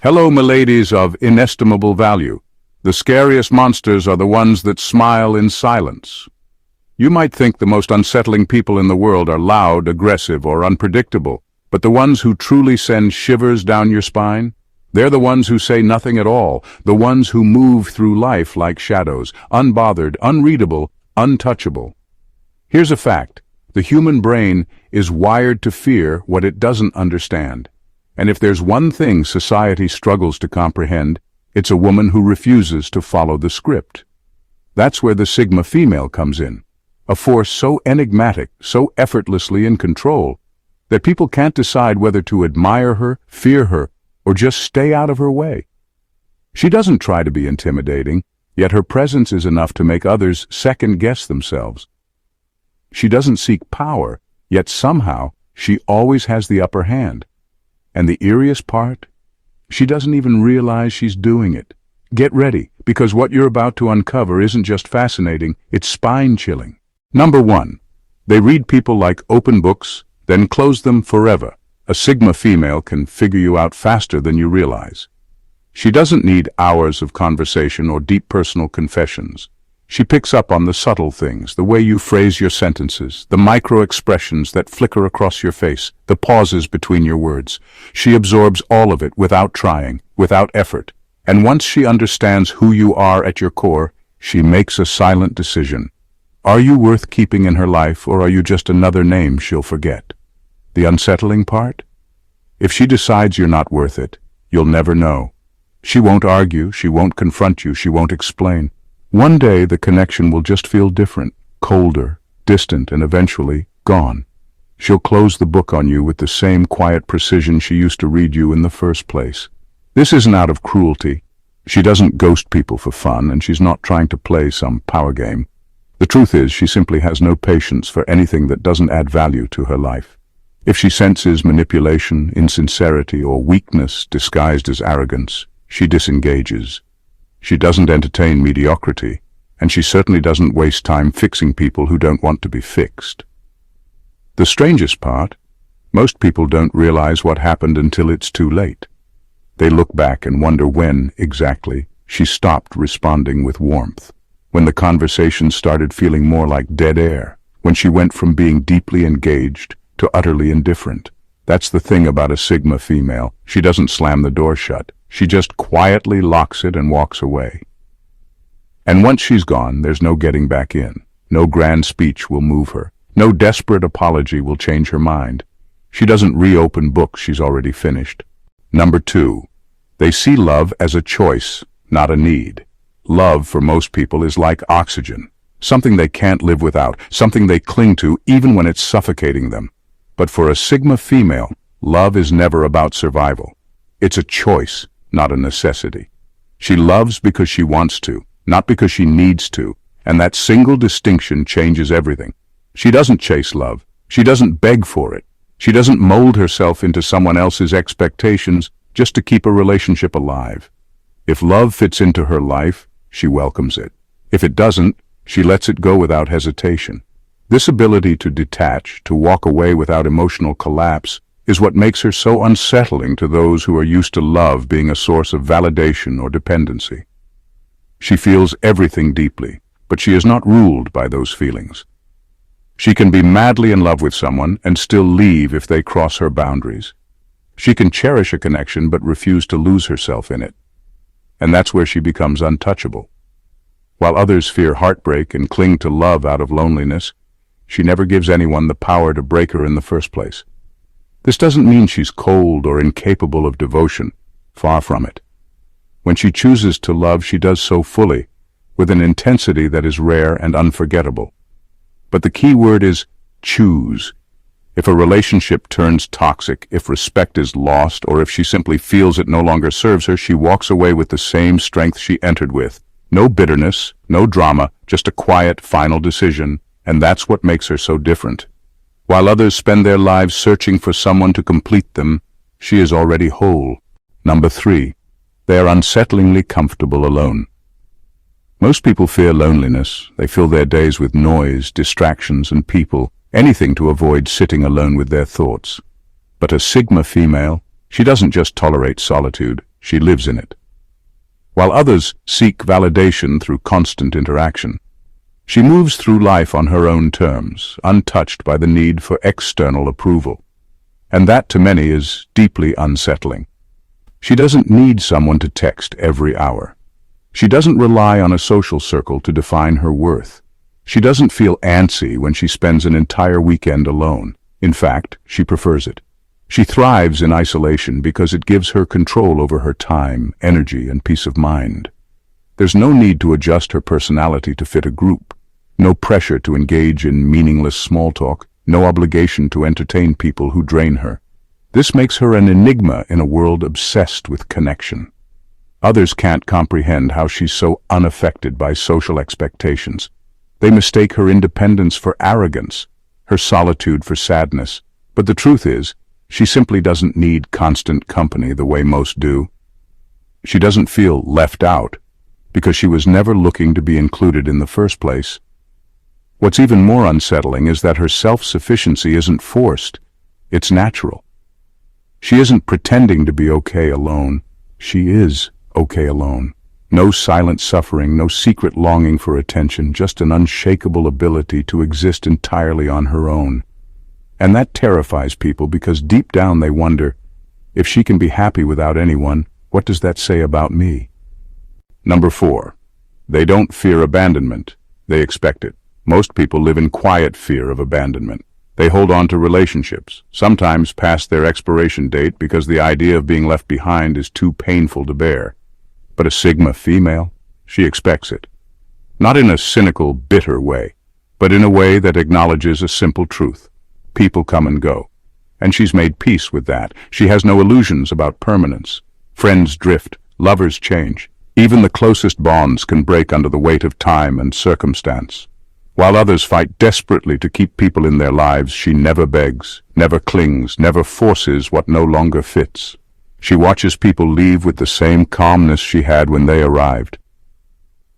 Hello, miladies of inestimable value. The scariest monsters are the ones that smile in silence. You might think the most unsettling people in the world are loud, aggressive, or unpredictable, but the ones who truly send shivers down your spine? They're the ones who say nothing at all, the ones who move through life like shadows, unbothered, unreadable, untouchable. Here's a fact. The human brain is wired to fear what it doesn't understand. And if there's one thing society struggles to comprehend, it's a woman who refuses to follow the script. That's where the Sigma female comes in. A force so enigmatic, so effortlessly in control, that people can't decide whether to admire her, fear her, or just stay out of her way. She doesn't try to be intimidating, yet her presence is enough to make others second-guess themselves. She doesn't seek power, yet somehow she always has the upper hand. And the eeriest part? She doesn't even realize she's doing it. Get ready, because what you're about to uncover isn't just fascinating, it's spine-chilling. Number 1. They read people like open books, then close them forever. A Sigma female can figure you out faster than you realize. She doesn't need hours of conversation or deep personal confessions. She picks up on the subtle things, the way you phrase your sentences, the micro-expressions that flicker across your face, the pauses between your words. She absorbs all of it without trying, without effort. And once she understands who you are at your core, she makes a silent decision. Are you worth keeping in her life, or are you just another name she'll forget? The unsettling part? If she decides you're not worth it, you'll never know. She won't argue, she won't confront you, she won't explain. One day the connection will just feel different, colder, distant, and eventually gone. She'll close the book on you with the same quiet precision she used to read you in the first place. This isn't out of cruelty. She doesn't ghost people for fun, and she's not trying to play some power game. The truth is, she simply has no patience for anything that doesn't add value to her life. If she senses manipulation, insincerity, or weakness disguised as arrogance, she disengages. She doesn't entertain mediocrity, and she certainly doesn't waste time fixing people who don't want to be fixed. The strangest part, most people don't realize what happened until it's too late. They look back and wonder when, exactly, she stopped responding with warmth, when the conversation started feeling more like dead air, when she went from being deeply engaged to utterly indifferent. That's the thing about a Sigma female. She doesn't slam the door shut. She just quietly locks it and walks away. And once she's gone, there's no getting back in. No grand speech will move her. No desperate apology will change her mind. She doesn't reopen books she's already finished. Number 2. They see love as a choice, not a need. Love, for most people, is like oxygen. Something they can't live without, something they cling to even when it's suffocating them. But for a Sigma female, love is never about survival. It's a choice, not a necessity. She loves because she wants to, not because she needs to, and that single distinction changes everything. She doesn't chase love. She doesn't beg for it. She doesn't mold herself into someone else's expectations just to keep a relationship alive. If love fits into her life, she welcomes it. If it doesn't, she lets it go without hesitation. This ability to detach, to walk away without emotional collapse, is what makes her so unsettling to those who are used to love being a source of validation or dependency. She feels everything deeply, but she is not ruled by those feelings. She can be madly in love with someone and still leave if they cross her boundaries. She can cherish a connection but refuse to lose herself in it. And that's where she becomes untouchable. While others fear heartbreak and cling to love out of loneliness, she never gives anyone the power to break her in the first place. This doesn't mean she's cold or incapable of devotion. Far from it. When she chooses to love, she does so fully, with an intensity that is rare and unforgettable. But the key word is choose. If a relationship turns toxic, if respect is lost, or if she simply feels it no longer serves her, she walks away with the same strength she entered with. No bitterness, no drama, just a quiet, final decision, and that's what makes her so different. While others spend their lives searching for someone to complete them, she is already whole. Number 3. They are unsettlingly comfortable alone. Most people fear loneliness. They fill their days with noise, distractions, and people, anything to avoid sitting alone with their thoughts. But a Sigma female, she doesn't just tolerate solitude, She lives in it. While others seek validation through constant interaction, she moves through life on her own terms, untouched by the need for external approval. And that, to many, is deeply unsettling. She doesn't need someone to text every hour. She doesn't rely on a social circle to define her worth. She doesn't feel antsy when she spends an entire weekend alone. In fact, she prefers it. She thrives in isolation because it gives her control over her time, energy, and peace of mind. There's no need to adjust her personality to fit a group. No pressure to engage in meaningless small talk. No obligation to entertain people who drain her. This makes her an enigma in a world obsessed with connection. Others can't comprehend how she's so unaffected by social expectations. They mistake her independence for arrogance, her solitude for sadness. But the truth is, she simply doesn't need constant company the way most do. She doesn't feel left out because she was never looking to be included in the first place. What's even more unsettling is that her self-sufficiency isn't forced, it's natural. She isn't pretending to be okay alone. She is okay alone. No silent suffering, no secret longing for attention, just an unshakable ability to exist entirely on her own. And that terrifies people because deep down they wonder, if she can be happy without anyone, what does that say about me? Number 4. They don't fear abandonment. They expect it. Most people live in quiet fear of abandonment. They hold on to relationships, sometimes past their expiration date because the idea of being left behind is too painful to bear. But a Sigma female, she expects it. Not in a cynical, bitter way, but in a way that acknowledges a simple truth. People come and go. And she's made peace with that. She has no illusions about permanence. Friends drift, lovers change. Even the closest bonds can break under the weight of time and circumstance. While others fight desperately to keep people in their lives, she never begs, never clings, never forces what no longer fits. She watches people leave with the same calmness she had when they arrived.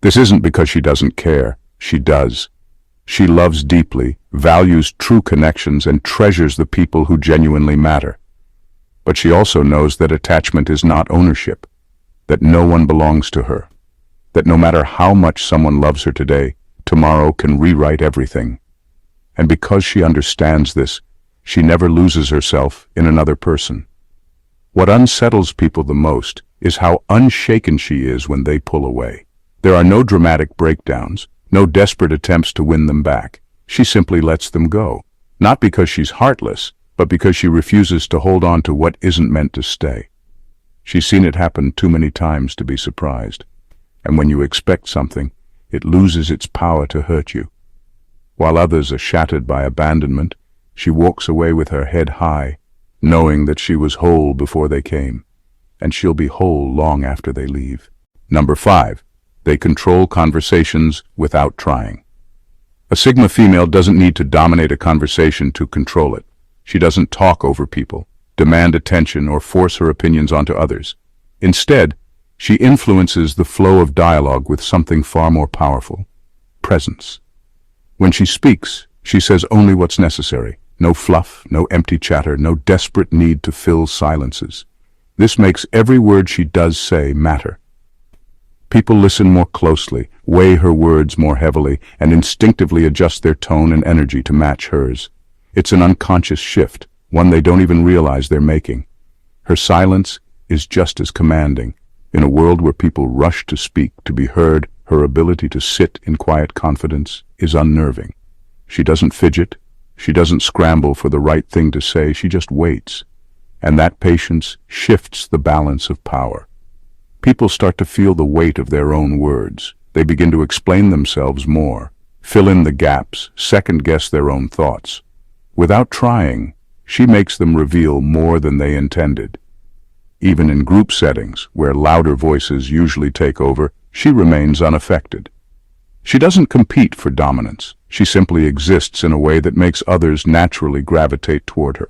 This isn't because she doesn't care. She does. She loves deeply, values true connections, and treasures the people who genuinely matter. But she also knows that attachment is not ownership, that no one belongs to her, that no matter how much someone loves her today, tomorrow can rewrite everything. And because she understands this, she never loses herself in another person. What unsettles people the most is how unshaken she is when they pull away. There are no dramatic breakdowns, no desperate attempts to win them back. She simply lets them go, not because she's heartless, but because she refuses to hold on to what isn't meant to stay. She's seen it happen too many times to be surprised. And when you expect something, it loses its power to hurt you. While others are shattered by abandonment, she walks away with her head high, knowing that she was whole before they came, and she'll be whole long after they leave. Number 5. They control conversations without trying. A Sigma female doesn't need to dominate a conversation to control it. She doesn't talk over people, demand attention, or force her opinions onto others. Instead, she influences the flow of dialogue with something far more powerful: presence. When she speaks, she says only what's necessary. No fluff, no empty chatter, no desperate need to fill silences. This makes every word she does say matter. People listen more closely, weigh her words more heavily, and instinctively adjust their tone and energy to match hers. It's an unconscious shift, one they don't even realize they're making. Her silence is just as commanding. In a world where people rush to speak, to be heard, her ability to sit in quiet confidence is unnerving. She doesn't fidget. She doesn't scramble for the right thing to say. She just waits. And that patience shifts the balance of power. People start to feel the weight of their own words. They begin to explain themselves more, fill in the gaps, second-guess their own thoughts. Without trying, she makes them reveal more than they intended. Even in group settings, where louder voices usually take over, she remains unaffected. She doesn't compete for dominance. She simply exists in a way that makes others naturally gravitate toward her.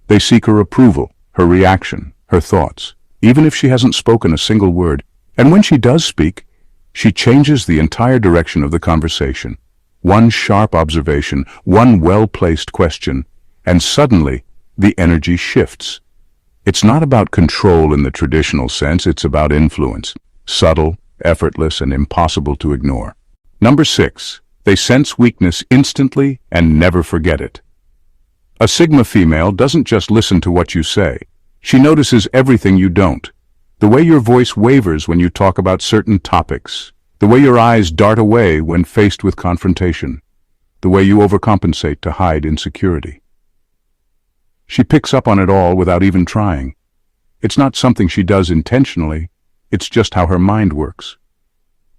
They seek her approval, her reaction, her thoughts, even if she hasn't spoken a single word. And when she does speak, she changes the entire direction of the conversation. One sharp observation, one well-placed question, and suddenly the energy shifts. It's not about control in the traditional sense, it's about influence. Subtle, effortless, and impossible to ignore. Number 6. They sense weakness instantly and never forget it. A Sigma female doesn't just listen to what you say. She notices everything you don't. The way your voice wavers when you talk about certain topics. The way your eyes dart away when faced with confrontation. The way you overcompensate to hide insecurity. She picks up on it all without even trying. It's not something she does intentionally, it's just how her mind works.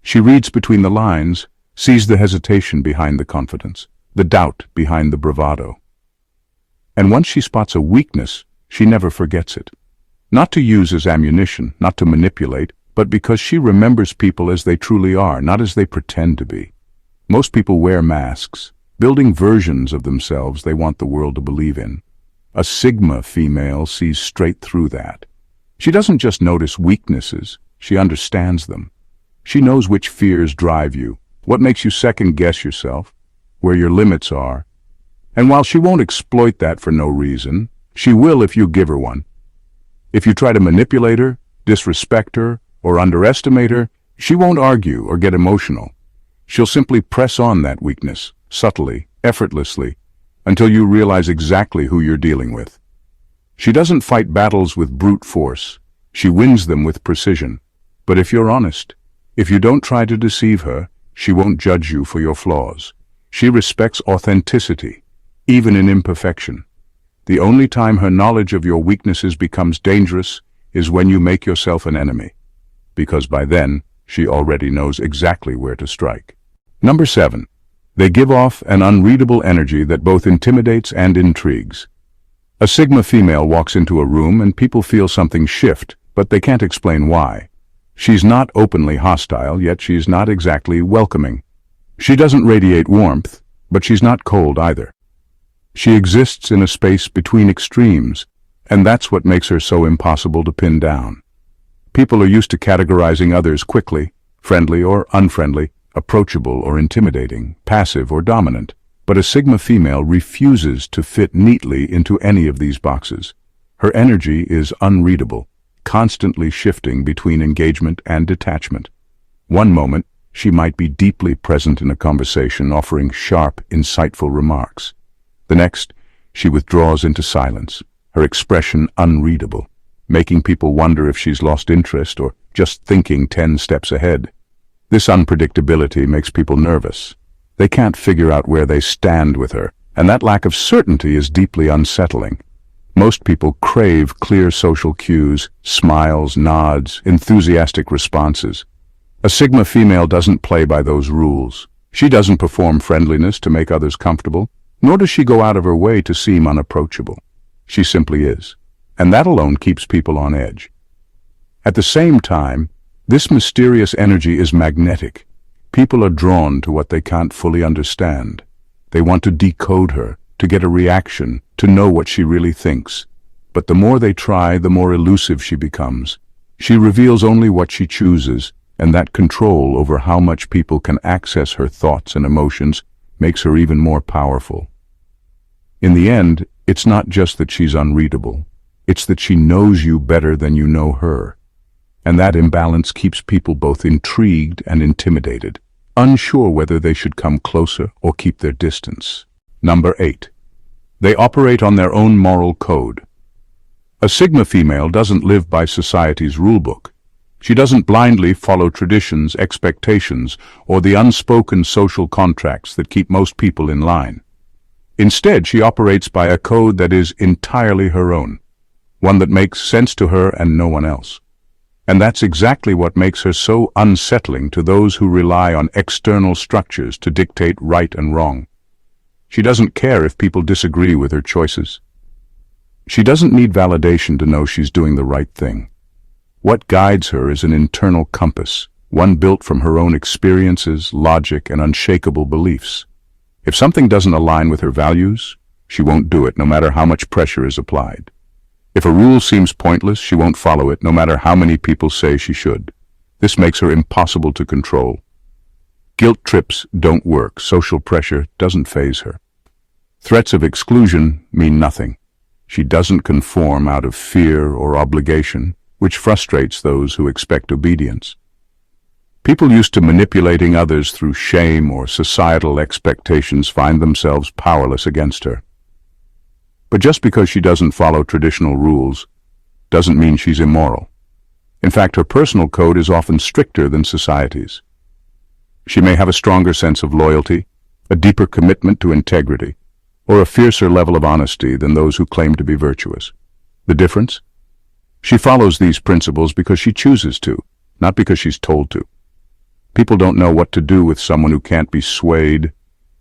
She reads between the lines, sees the hesitation behind the confidence, the doubt behind the bravado. And once she spots a weakness, she never forgets it. Not to use as ammunition, not to manipulate, but because she remembers people as they truly are, not as they pretend to be. Most people wear masks, building versions of themselves they want the world to believe in. A Sigma female sees straight through that. She doesn't just notice weaknesses, she understands them. She knows which fears drive you, what makes you second-guess yourself, where your limits are. And while she won't exploit that for no reason, she will if you give her one. If you try to manipulate her, disrespect her, or underestimate her, she won't argue or get emotional. She'll simply press on that weakness, subtly, effortlessly, until you realize exactly who you're dealing with. She doesn't fight battles with brute force. She wins them with precision. But if you're honest, if you don't try to deceive her, she won't judge you for your flaws. She respects authenticity, even in imperfection. The only time her knowledge of your weaknesses becomes dangerous is when you make yourself an enemy, because by then, she already knows exactly where to strike. Number 7. They give off an unreadable energy that both intimidates and intrigues. A Sigma female walks into a room and people feel something shift, but they can't explain why. She's not openly hostile, yet she's not exactly welcoming. She doesn't radiate warmth, but she's not cold either. She exists in a space between extremes, and that's what makes her so impossible to pin down. People are used to categorizing others quickly, friendly or unfriendly, approachable or intimidating, passive or dominant. But a Sigma female refuses to fit neatly into any of these boxes. Her energy is unreadable, constantly shifting between engagement and detachment. One moment, she might be deeply present in a conversation, offering sharp, insightful remarks. The next, she withdraws into silence, her expression unreadable, making people wonder if she's lost interest or just thinking 10 steps ahead. This unpredictability makes people nervous. They can't figure out where they stand with her, and that lack of certainty is deeply unsettling. Most people crave clear social cues, smiles, nods, enthusiastic responses. A Sigma female doesn't play by those rules. She doesn't perform friendliness to make others comfortable, nor does she go out of her way to seem unapproachable. She simply is, and that alone keeps people on edge. At the same time, this mysterious energy is magnetic. People are drawn to what they can't fully understand. They want to decode her, to get a reaction, to know what she really thinks. But the more they try, the more elusive she becomes. She reveals only what she chooses, and that control over how much people can access her thoughts and emotions makes her even more powerful. In the end, it's not just that she's unreadable. It's that she knows you better than you know her. And that imbalance keeps people both intrigued and intimidated, unsure whether they should come closer or keep their distance. Number 8. They operate on their own moral code. A Sigma female doesn't live by society's rulebook. She doesn't blindly follow traditions, expectations, or the unspoken social contracts that keep most people in line. Instead, she operates by a code that is entirely her own, one that makes sense to her and no one else. And that's exactly what makes her so unsettling to those who rely on external structures to dictate right and wrong. She doesn't care if people disagree with her choices. She doesn't need validation to know she's doing the right thing. What guides her is an internal compass, one built from her own experiences, logic, and unshakable beliefs. If something doesn't align with her values, she won't do it no matter how much pressure is applied. If a rule seems pointless, she won't follow it no matter how many people say she should. This makes her impossible to control. Guilt trips don't work. Social pressure doesn't faze her. Threats of exclusion mean nothing. She doesn't conform out of fear or obligation, which frustrates those who expect obedience. People used to manipulating others through shame or societal expectations find themselves powerless against her. But just because she doesn't follow traditional rules doesn't mean she's immoral. In fact, her personal code is often stricter than society's. She may have a stronger sense of loyalty, a deeper commitment to integrity, or a fiercer level of honesty than those who claim to be virtuous. The difference? She follows these principles because she chooses to, not because she's told to. People don't know what to do with someone who can't be swayed,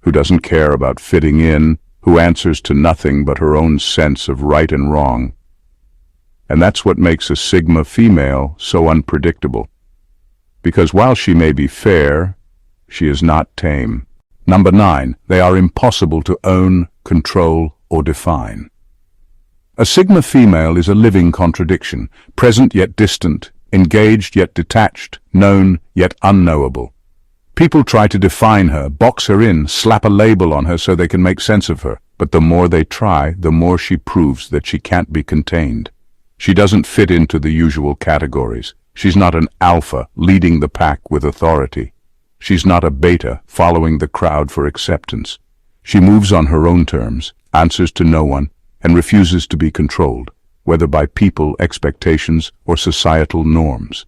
who doesn't care about fitting in, who answers to nothing but her own sense of right and wrong. And that's what makes a Sigma female so unpredictable. Because while she may be fair, she is not tame. Number 9, they are impossible to own, control, or define. A Sigma female is a living contradiction, present yet distant, engaged yet detached, known yet unknowable. People try to define her, box her in, slap a label on her so they can make sense of her. But the more they try, the more she proves that she can't be contained. She doesn't fit into the usual categories. She's not an alpha leading the pack with authority. She's not a beta following the crowd for acceptance. She moves on her own terms, answers to no one, and refuses to be controlled, whether by people, expectations, or societal norms.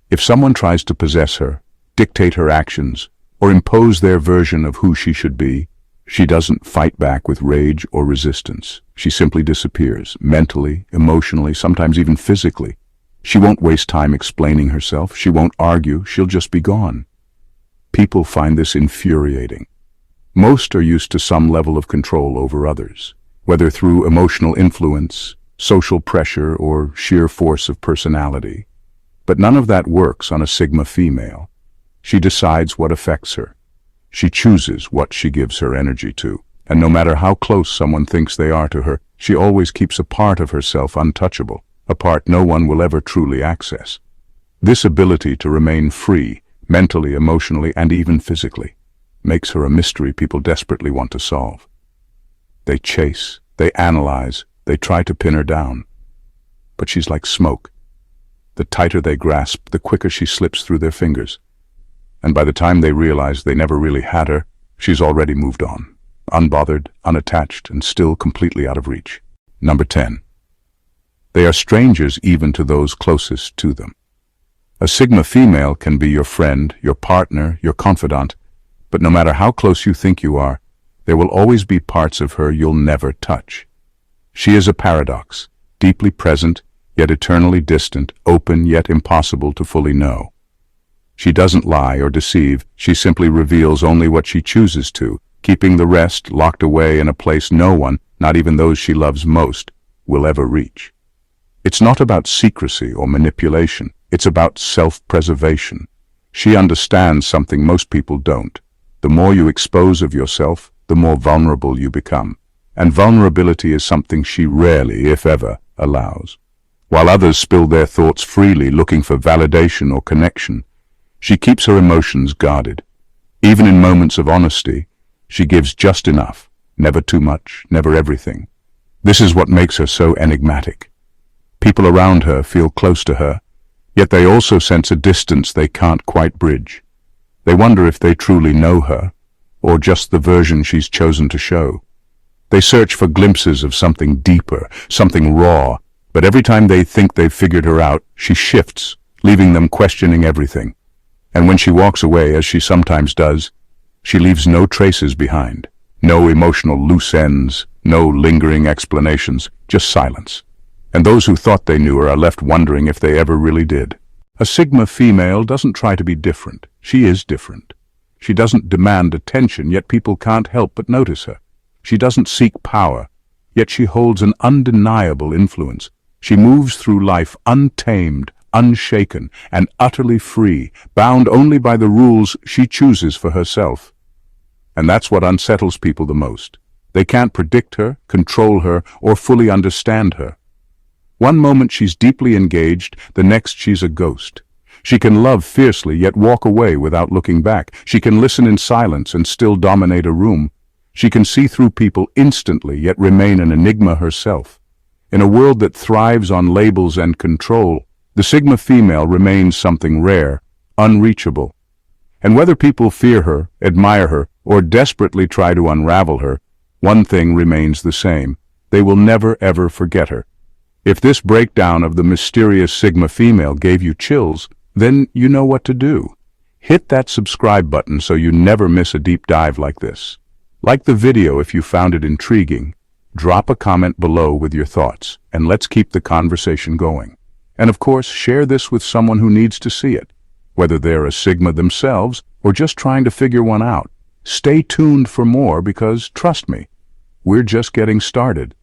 If someone tries to possess her, dictate her actions, or impose their version of who she should be, she doesn't fight back with rage or resistance. She simply disappears, mentally, emotionally, sometimes even physically. She won't waste time explaining herself. She won't argue. She'll just be gone. People find this infuriating. Most are used to some level of control over others, whether through emotional influence, social pressure, or sheer force of personality. But none of that works on a Sigma female. She decides what affects her. She chooses what she gives her energy to, and no matter how close someone thinks they are to her, she always keeps a part of herself untouchable, a part no one will ever truly access. This ability to remain free, mentally, emotionally, and even physically, makes her a mystery people desperately want to solve. They chase, they analyze, they try to pin her down. But she's like smoke. The tighter they grasp, the quicker she slips through their fingers. And by the time they realize they never really had her, she's already moved on, unbothered, unattached, and still completely out of reach. Number 10. They are strangers even to those closest to them. A Sigma female can be your friend, your partner, your confidant, but no matter how close you think you are, there will always be parts of her you'll never touch. She is a paradox, deeply present, yet eternally distant, open yet impossible to fully know. She doesn't lie or deceive, she simply reveals only what she chooses to, keeping the rest locked away in a place no one, not even those she loves most, will ever reach. It's not about secrecy or manipulation, it's about self-preservation. She understands something most people don't. The more you expose of yourself, the more vulnerable you become. And vulnerability is something she rarely, if ever, allows. While others spill their thoughts freely looking for validation or connection, she keeps her emotions guarded. Even in moments of honesty, she gives just enough, never too much, never everything. This is what makes her so enigmatic. People around her feel close to her, yet they also sense a distance they can't quite bridge. They wonder if they truly know her, or just the version she's chosen to show. They search for glimpses of something deeper, something raw, but every time they think they've figured her out, she shifts, leaving them questioning everything. And when she walks away, as she sometimes does, she leaves no traces behind. No emotional loose ends, no lingering explanations, just silence. And those who thought they knew her are left wondering if they ever really did. A Sigma female doesn't try to be different. She is different. She doesn't demand attention, yet people can't help but notice her. She doesn't seek power, yet she holds an undeniable influence. She moves through life untamed, unshaken, and utterly free, bound only by the rules she chooses for herself. And that's what unsettles people the most. They can't predict her, control her, or fully understand her. One moment she's deeply engaged, the next she's a ghost. She can love fiercely, yet walk away without looking back. She can listen in silence and still dominate a room. She can see through people instantly, yet remain an enigma herself. In a world that thrives on labels and control, the Sigma female remains something rare, unreachable. And whether people fear her, admire her, or desperately try to unravel her, one thing remains the same: they will never ever forget her. If this breakdown of the mysterious Sigma female gave you chills, then you know what to do. Hit that subscribe button so you never miss a deep dive like this. Like the video if you found it intriguing. Drop a comment below with your thoughts, and let's keep the conversation going. And of course, share this with someone who needs to see it, whether they're a Sigma themselves or just trying to figure one out. Stay tuned for more because, trust me, we're just getting started.